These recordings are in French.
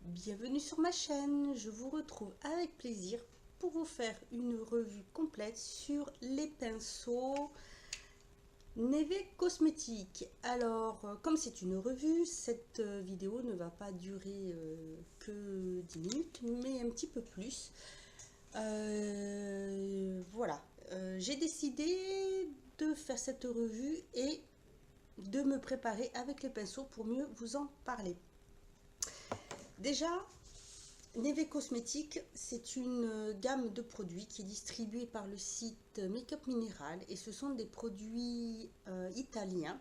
Bienvenue sur ma chaîne, je vous retrouve avec plaisir pour vous faire une revue complète sur les pinceaux Neve Cosmetics. Alors, comme c'est une revue, cette vidéo ne va pas durer que 10 minutes, mais un petit peu plus. Voilà, j'ai décidé de faire cette revue et de me préparer avec les pinceaux pour mieux vous en parler. Déjà, Neve Cosmetics, c'est une gamme de produits qui est distribuée par le site Make-up Mineral et ce sont des produits italiens.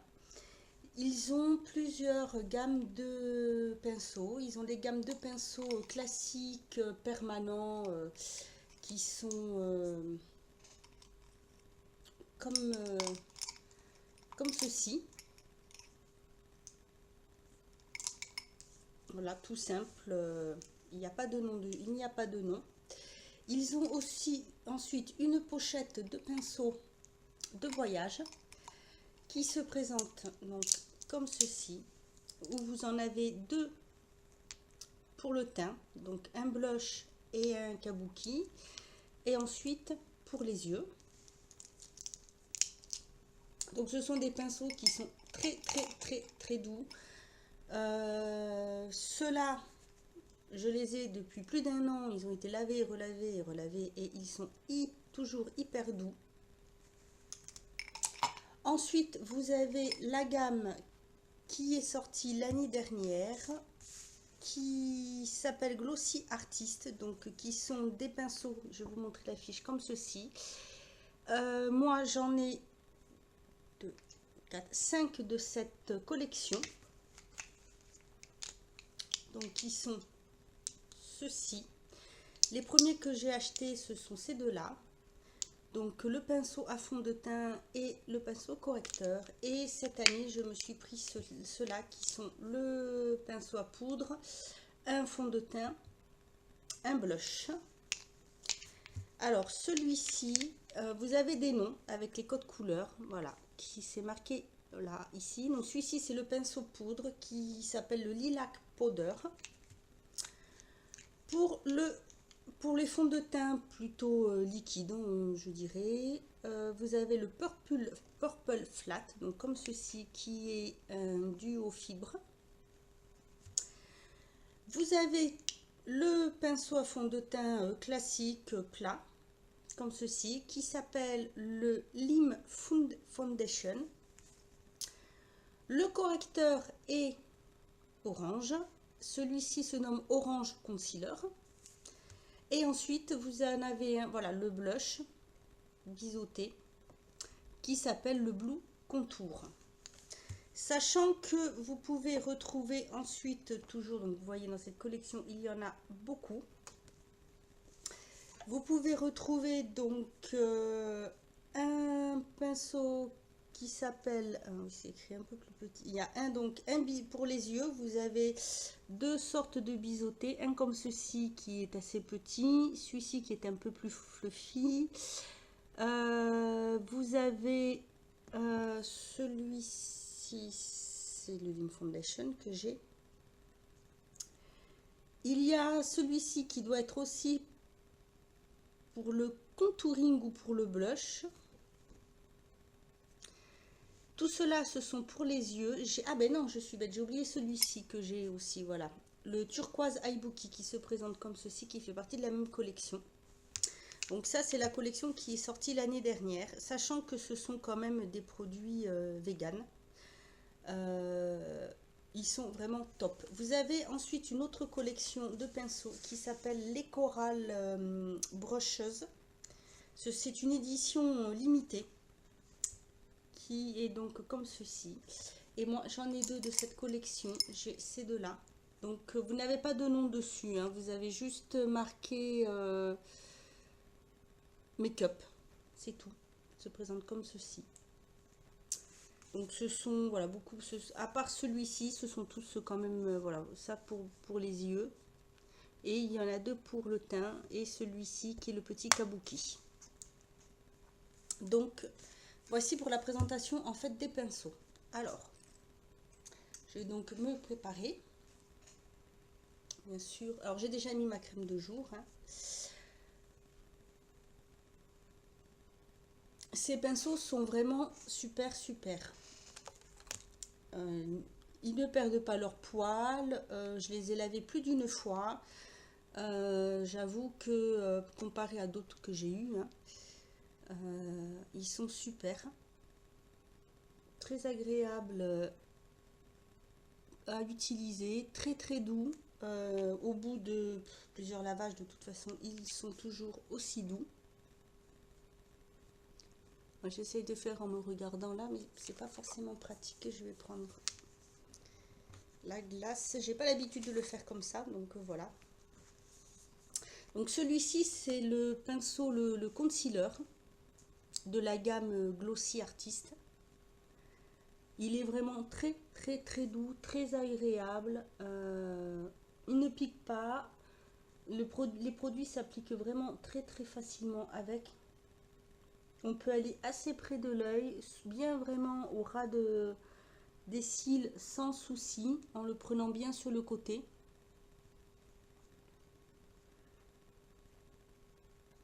Ils ont plusieurs gammes de pinceaux. Ils ont des gammes de pinceaux classiques, permanents, qui sont comme, comme ceci. Voilà, tout simple. Il n'y a pas de nom. Il n'y a pas de nom. Ils ont aussi ensuite une pochette de pinceaux de voyage qui se présente donc comme ceci, où vous en avez deux pour le teint, donc un blush et un kabuki, et ensuite pour les yeux. Donc ce sont des pinceaux qui sont très doux. Ceux-là, je les ai depuis plus d'1 an, ils ont été lavés, relavés et ils sont toujours hyper doux. Ensuite, vous avez la gamme qui est sortie l'année dernière, qui s'appelle Glossy Artist, donc qui sont des pinceaux, je vais vous montrer la fiche comme ceci. Moi, j'en ai 2, 4, 5 de cette collection. Donc, qui sont ceux-ci. Les premiers que j'ai achetés, ce sont ces deux-là. Donc le pinceau à fond de teint et le pinceau correcteur. Et cette année, je me suis pris ceux-là qui sont le pinceau à poudre, un fond de teint, un blush. Alors celui-ci, vous avez des noms avec les codes couleurs, voilà, qui s'est marqué là, ici. Donc celui-ci, c'est le pinceau poudre qui s'appelle le Lilac Powder. Pour les fonds de teint plutôt liquides, je dirais, vous avez le Purple Flat, donc comme ceci, qui est un duo fibre. Vous avez le pinceau à fond de teint classique plat, comme ceci, qui s'appelle le Lime Foundation. Le correcteur est orange, celui-ci se nomme Orange Concealer. Et ensuite, vous en avez un, voilà, le blush biseauté qui s'appelle le Blue Contour. Sachant que vous pouvez retrouver ensuite, toujours, donc vous voyez dans cette collection, il y en a beaucoup. Vous pouvez retrouver donc un pinceau qui s'appelle, c'est écrit un peu plus petit, il y a donc un pour les yeux, vous avez deux sortes de biseautés, un comme ceci qui est assez petit, celui-ci qui est un peu plus fluffy. Vous avez celui-ci, c'est le Lime Foundation que j'ai. Il y a celui-ci qui doit être aussi pour le contouring ou pour le blush. Tout cela, ce sont pour les yeux. Ah ben non, je suis bête, j'ai oublié celui-ci que j'ai aussi, voilà. Le turquoise Ibuki qui se présente comme ceci, qui fait partie de la même collection. Donc ça, c'est la collection qui est sortie l'année dernière, sachant que ce sont quand même des produits vegan. Ils sont vraiment top. Vous avez ensuite une autre collection de pinceaux qui s'appelle les Coral Brushes. C'est une édition limitée qui est donc comme ceci. Et moi, j'en ai deux de cette collection. J'ai ces deux-là. Donc, vous n'avez pas de nom dessus. Hein. Vous avez juste marqué make-up. C'est tout. Ça se présente comme ceci. Donc, ce sont, voilà, beaucoup. À part celui-ci, ce sont tous quand même, voilà, ça pour les yeux. Et il y en a deux pour le teint. Et celui-ci qui est le petit kabuki. Donc, voici pour la présentation en fait des pinceaux. Alors, je vais donc me préparer. bien sûr. Alors j'ai déjà mis ma crème de jour, hein. Ces pinceaux sont vraiment super super. Ils ne perdent pas leur poil. Je les ai lavés plus d'une fois. J'avoue que comparé à d'autres que j'ai eu, hein, ils sont super. Très agréables à utiliser, très très doux. Au bout de plusieurs lavages, de toute façon, ils sont toujours aussi doux. J'essaye de faire en me regardant là, mais c'est pas forcément pratique. Je vais prendre la glace. J'ai pas l'habitude de le faire comme ça, donc voilà. Donc celui-ci, c'est le pinceau, le concealer de la gamme Glossy Artist. Il est vraiment très très très doux, très agréable. Il ne pique pas. Les produits s'appliquent vraiment très très facilement avec. On peut aller assez près de l'œil, bien vraiment au ras des cils sans souci, en le prenant bien sur le côté.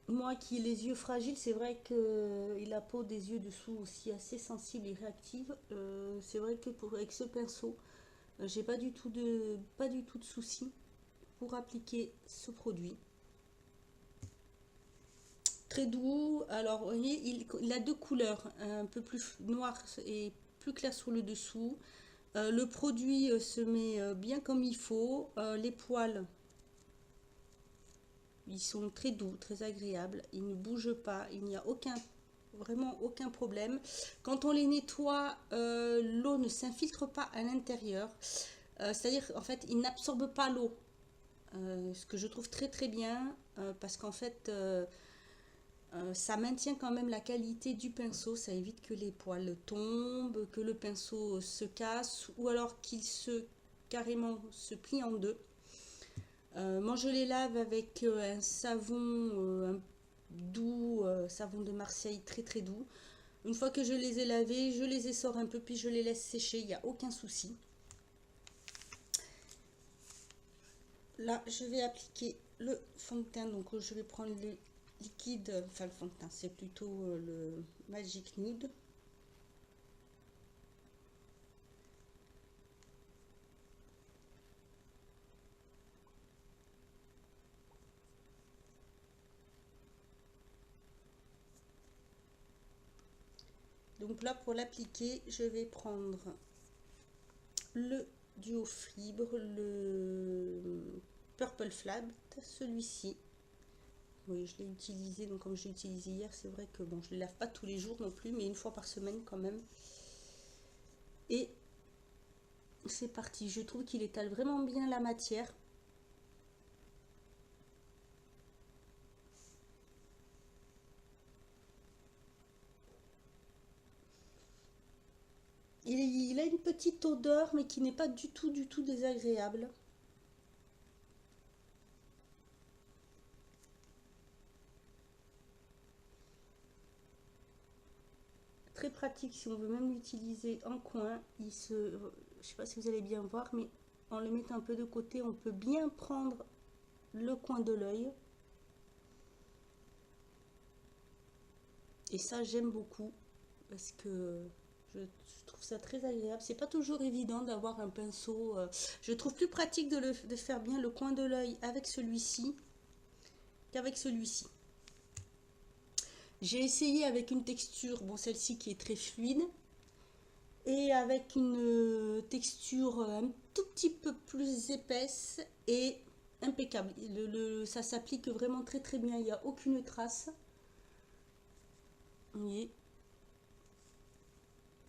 Moi qui ai les yeux fragiles, c'est vrai que la peau des yeux dessous aussi assez sensible et réactive. C'est vrai que avec ce pinceau, j'ai pas du tout de souci pour appliquer ce produit. Très doux. Alors, vous voyez, il a deux couleurs, un peu plus noir et plus clair sur le dessous. Le produit se met bien comme il faut. Les poils, ils sont très doux, très agréables. Ils ne bougent pas. Il n'y a vraiment aucun problème. Quand on les nettoie, l'eau ne s'infiltre pas à l'intérieur. C'est-à-dire, en fait, ils n'absorbent pas l'eau. Ce que je trouve très très bien, parce qu'en fait, ça maintient quand même la qualité du pinceau, ça évite que les poils tombent, que le pinceau se casse ou alors qu'il carrément se plie en deux. Moi je les lave avec un savon un doux, savon de Marseille très très doux. Une fois que je les ai lavés, je les essore un peu puis je les laisse sécher, il n'y a aucun souci. Là je vais appliquer le fond de teint, donc je vais prendre le liquide, enfin le fond de teint, c'est plutôt le Magic Nude. Donc là pour l'appliquer, je vais prendre le duo fibre, le Purple Flat, celui-ci. Oui, je l'ai utilisé, donc comme je l'ai utilisé hier, c'est vrai que bon, je ne les lave pas tous les jours non plus, mais une fois par semaine quand même. Et c'est parti, je trouve qu'il étale vraiment bien la matière. Il a une petite odeur, mais qui n'est pas du tout désagréable. Très pratique si on veut même l'utiliser en coin. Je sais pas si vous allez bien voir, mais en le mettant un peu de côté, on peut bien prendre le coin de l'œil. Et ça, j'aime beaucoup parce que je trouve ça très agréable. C'est pas toujours évident d'avoir un pinceau. Je trouve plus pratique de faire bien le coin de l'œil avec celui-ci qu'avec celui-ci. J'ai essayé avec une texture, bon celle-ci qui est très fluide, et avec une texture un tout petit peu plus épaisse et impeccable. Ça s'applique vraiment très très bien, il n'y a aucune trace. Vous voyez,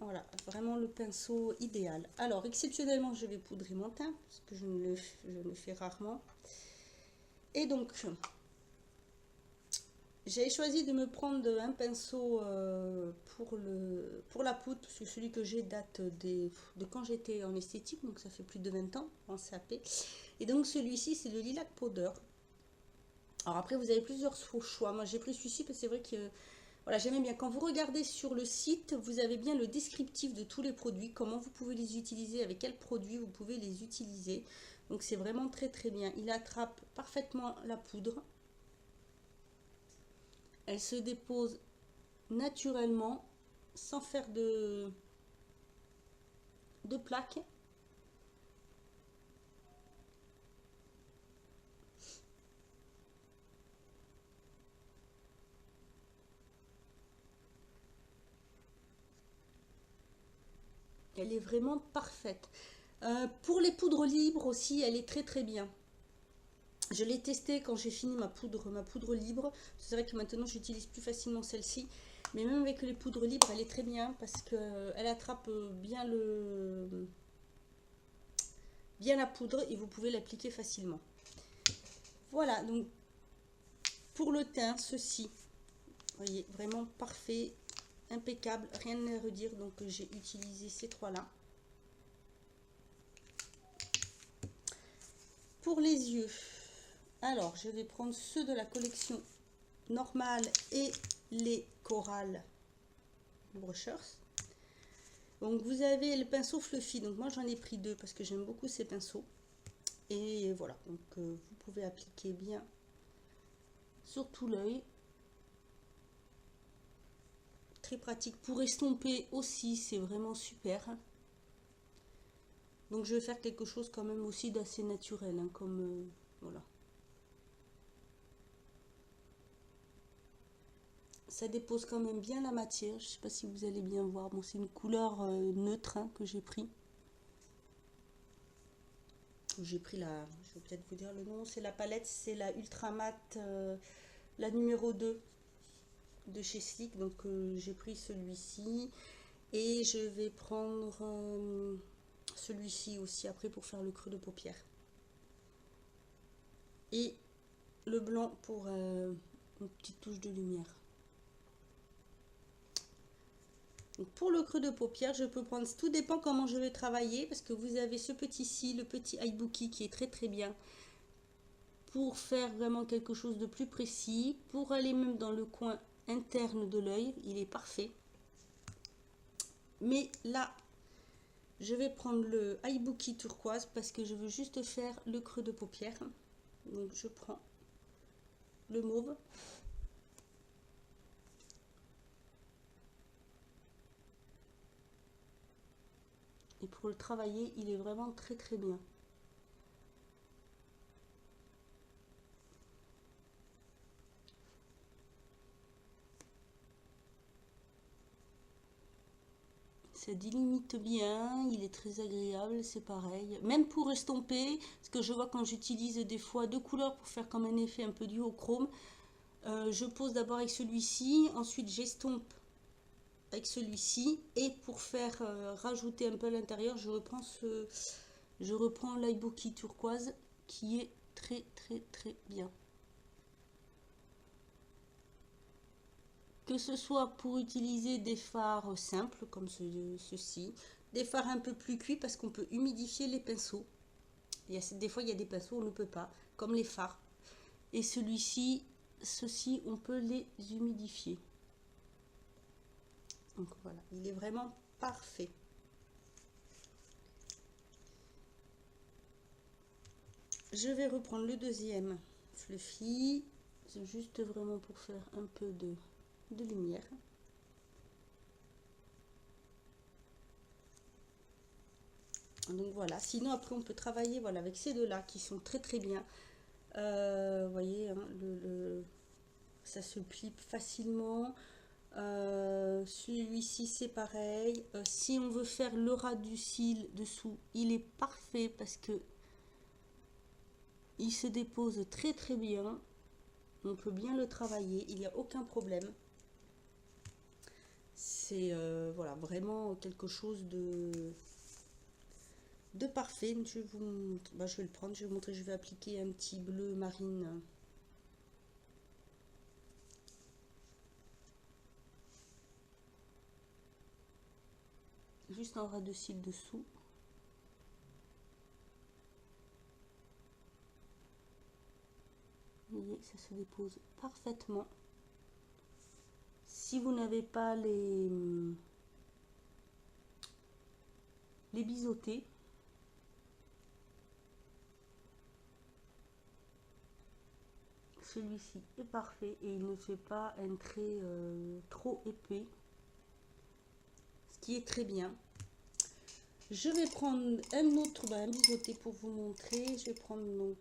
voilà, vraiment le pinceau idéal. Alors, exceptionnellement, je vais poudrer mon teint, parce que je le fais rarement. Et donc, j'ai choisi de me prendre un pinceau pour la poudre, parce que celui que j'ai date de quand j'étais en esthétique, donc ça fait plus de 20 ans en CAP. Et donc celui-ci, c'est le Lilac Powder. Alors après, vous avez plusieurs choix. Moi, j'ai pris celui-ci parce que c'est vrai que voilà, j'aimais bien. Quand vous regardez sur le site, vous avez bien le descriptif de tous les produits, comment vous pouvez les utiliser, avec quels produits vous pouvez les utiliser. Donc c'est vraiment très très bien. Il attrape parfaitement la poudre. Elle se dépose naturellement sans faire de plaques. Elle est vraiment parfaite. Pour les poudres libres aussi, elle est très très bien. Je l'ai testée quand j'ai fini ma poudre libre. C'est vrai que maintenant j'utilise plus facilement celle-ci. Mais même avec les poudres libres, elle est très bien parce qu'elle attrape bien la poudre et vous pouvez l'appliquer facilement. Voilà, donc pour le teint, ceci, vous voyez, vraiment parfait, impeccable, rien à redire. Donc j'ai utilisé ces trois-là. Pour les yeux, alors je vais prendre ceux de la collection normale et les Coral Brushers. Donc vous avez le pinceau Fluffy, donc moi j'en ai pris deux parce que j'aime beaucoup ces pinceaux. Et voilà, donc vous pouvez appliquer bien sur tout l'œil. Très pratique pour estomper aussi, c'est vraiment super. Donc je vais faire quelque chose quand même aussi d'assez naturel, hein, comme voilà. Ça dépose quand même bien la matière, je sais pas si vous allez bien voir. Bon, c'est une couleur neutre, hein, que j'ai pris. J'ai pris la, je vais peut-être vous dire le nom, c'est la palette, c'est la Ultra Matte, la numéro 2 de chez Sleek. Donc j'ai pris celui-ci et je vais prendre celui-ci aussi après pour faire le creux de paupière. Et le blanc pour une petite touche de lumière. Donc pour le creux de paupière, je peux prendre, tout dépend comment je vais travailler, parce que vous avez ce petit-ci, le petit Ibuki qui est très très bien pour faire vraiment quelque chose de plus précis, pour aller même dans le coin interne de l'œil, il est parfait. Mais là, je vais prendre le Ibuki turquoise parce que je veux juste faire le creux de paupière. Donc je prends le mauve. Et pour le travailler, il est vraiment très très bien. Ça délimite bien, il est très agréable, c'est pareil. Même pour estomper, parce que je vois quand j'utilise des fois deux couleurs pour faire comme un effet un peu duochrome, je pose d'abord avec celui-ci, ensuite j'estompe avec celui-ci, et pour faire rajouter un peu à l'intérieur, je reprends l'Ibuki turquoise qui est très très très bien. Que ce soit pour utiliser des fards simples comme ceci, des fards un peu plus cuits parce qu'on peut humidifier les pinceaux. Des fois il y a des pinceaux où on ne peut pas, comme les fards. Et ceci, on peut les humidifier. Donc voilà, il est vraiment parfait. Je vais reprendre le deuxième Fluffy. C'est juste vraiment pour faire un peu de lumière. Donc voilà, sinon après on peut travailler voilà, avec ces deux-là qui sont très très bien. Vous voyez, hein, ça se plie facilement. Celui-ci c'est pareil. Si on veut faire le ras du cil dessous, il est parfait parce que il se dépose très très bien. On peut bien le travailler, il n'y a aucun problème. C'est voilà, vraiment quelque chose de parfait. Je vais vous montrer, je vais le prendre, je vais vous montrer, je vais appliquer un petit bleu marine. Juste un ras de cils dessous. Vous voyez, ça se dépose parfaitement. Si vous n'avez pas les biseautés, celui-ci est parfait et il ne fait pas un trait trop épais, ce qui est très bien. Je vais prendre un autre, un biseauté pour vous montrer. Je vais prendre donc,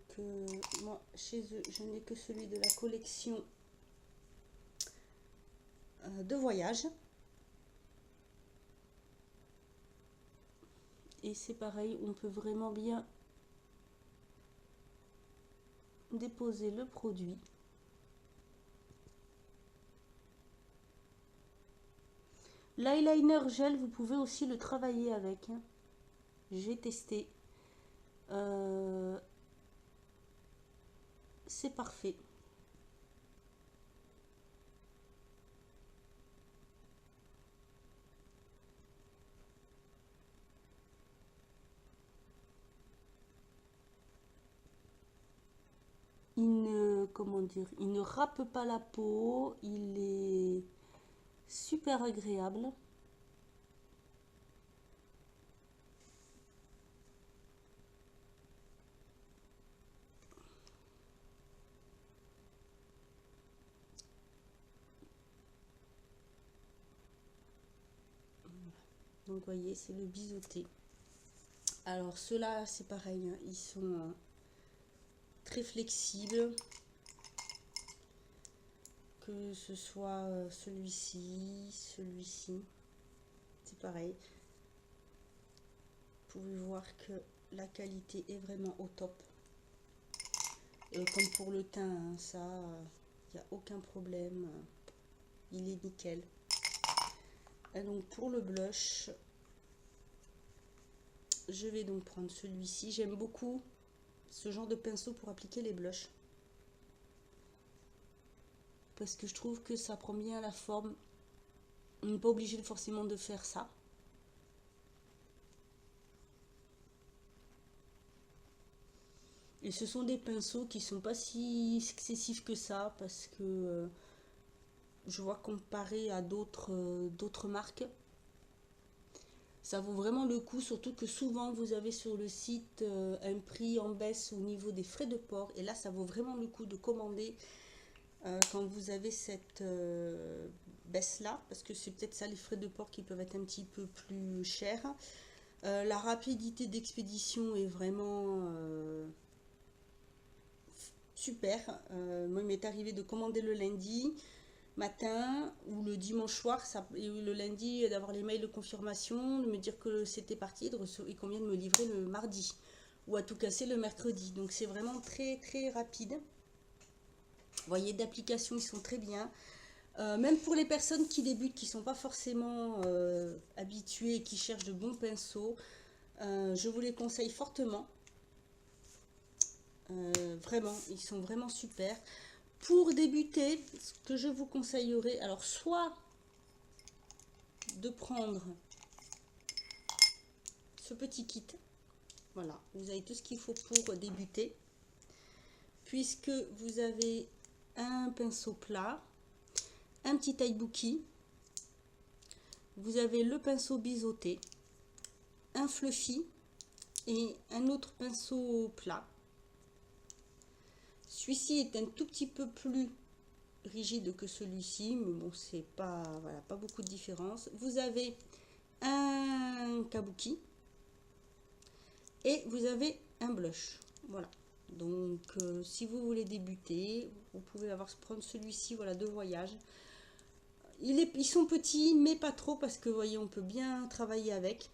moi chez eux, je n'ai que celui de la collection de voyage. Et c'est pareil, on peut vraiment bien déposer le produit. L'eyeliner gel, vous pouvez aussi le travailler avec. J'ai testé. C'est parfait. Il ne, comment dire, il ne râpe pas la peau, il est super agréable. Donc vous voyez, c'est le biseauté. Alors ceux-là, c'est pareil, hein, ils sont très flexibles. Que ce soit celui-ci, celui-ci, c'est pareil. Vous pouvez voir que la qualité est vraiment au top. Comme pour le teint, hein, ça, il n'y a aucun problème. Il est nickel. Et donc pour le blush, je vais donc prendre celui-ci. J'aime beaucoup ce genre de pinceau pour appliquer les blushs. Parce que je trouve que ça prend bien la forme. On n'est pas obligé forcément de faire ça. Et ce sont des pinceaux qui sont pas si excessifs que ça, parce que je vois comparé à d'autres marques, ça vaut vraiment le coup, surtout que souvent vous avez sur le site un prix en baisse au niveau des frais de port. Et là, ça vaut vraiment le coup de commander quand vous avez cette baisse-là, parce que c'est peut-être ça les frais de port qui peuvent être un petit peu plus chers. La rapidité d'expédition est vraiment super. Moi, il m'est arrivé de commander le lundi matin ou le dimanche soir, et le lundi d'avoir les mails de confirmation, de me dire que c'était parti et qu'on vient de me livrer le mardi ou à tout casser le mercredi. Donc c'est vraiment très très rapide. Vous voyez, d'application, ils sont très bien. Même pour les personnes qui débutent, qui ne sont pas forcément habituées et qui cherchent de bons pinceaux, je vous les conseille fortement. Vraiment, ils sont vraiment super. Pour débuter, ce que je vous conseillerais, alors soit de prendre ce petit kit. Voilà, vous avez tout ce qu'il faut pour débuter. Puisque vous avez un pinceau plat, un petit taille-bouquet, vous avez le pinceau biseauté, un fluffy et un autre pinceau plat. Celui-ci est un tout petit peu plus rigide que celui-ci, mais bon, c'est pas, voilà, pas beaucoup de différence. Vous avez un kabuki et vous avez un blush. Voilà. Donc, si vous voulez débuter, vous pouvez prendre celui-ci, voilà, de voyage. Ils sont petits, mais pas trop, parce que, vous voyez, on peut bien travailler avec.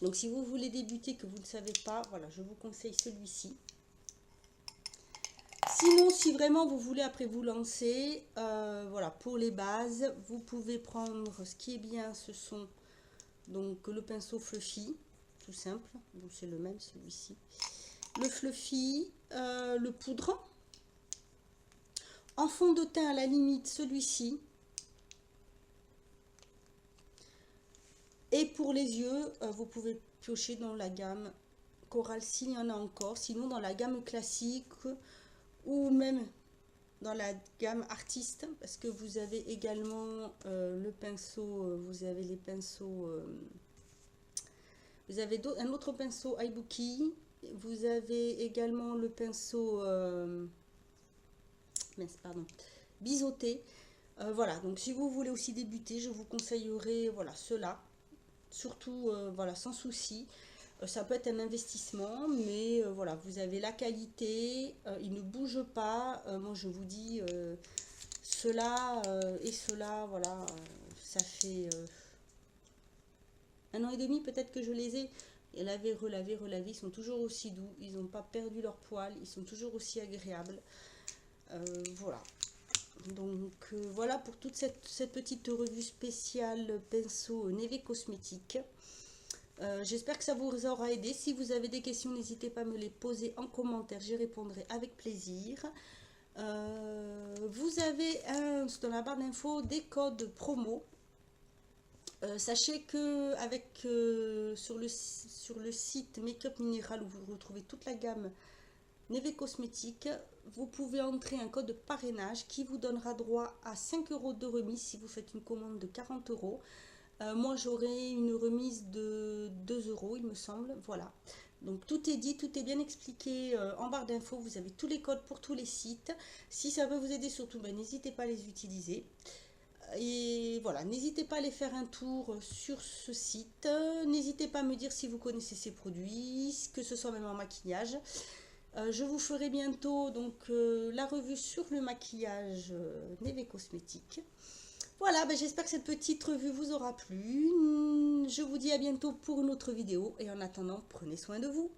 Donc, si vous voulez débuter, que vous ne savez pas, voilà, je vous conseille celui-ci. Sinon, si vraiment vous voulez après vous lancer, voilà, pour les bases, vous pouvez prendre, ce qui est bien, ce sont donc le pinceau fluffy, tout simple, bon, c'est le même celui-ci, le fluffy, le poudre, en fond de teint à la limite celui-ci, et pour les yeux, vous pouvez piocher dans la gamme Coral s'il y en a encore, sinon dans la gamme classique, ou même dans la gamme artiste, parce que vous avez également le pinceau, vous avez les pinceaux, vous avez un autre pinceau ibuki, vous avez également le pinceau pardon, biseauté. Voilà, donc si vous voulez aussi débuter, je vous conseillerais voilà, cela. Surtout, voilà, sans souci. Ça peut être un investissement, mais voilà, vous avez la qualité, il ne bouge pas. Moi, je vous dis, cela et cela, voilà, ça fait 1 an et demi peut-être que je les ai. Et laver, relaver, relaver, ils sont toujours aussi doux, ils n'ont pas perdu leur poil, ils sont toujours aussi agréables. Voilà. Donc voilà pour toute cette petite revue spéciale pinceau Neve Cosmétique. J'espère que ça vous aura aidé. Si vous avez des questions, n'hésitez pas à me les poser en commentaire, j'y répondrai avec plaisir. Vous avez dans la barre d'infos des codes promo. Sachez que sur le site Make-up Minéral où vous retrouvez toute la gamme Neve Cosmétique, vous pouvez entrer un code parrainage qui vous donnera droit à 5 € de remise si vous faites une commande de 40 €. Moi j'aurai une remise de 2 €, il me semble. Voilà. Donc tout est dit, tout est bien expliqué en barre d'infos. Vous avez tous les codes pour tous les sites. Si ça peut vous aider surtout, ben, n'hésitez pas à les utiliser. Et voilà, n'hésitez pas à aller faire un tour sur ce site. N'hésitez pas à me dire si vous connaissez ces produits, que ce soit même en maquillage. Je vous ferai bientôt donc la revue sur le maquillage Neve Cosmétique. Voilà, ben, j'espère que cette petite revue vous aura plu. Je vous dis à bientôt pour une autre vidéo et en attendant, prenez soin de vous.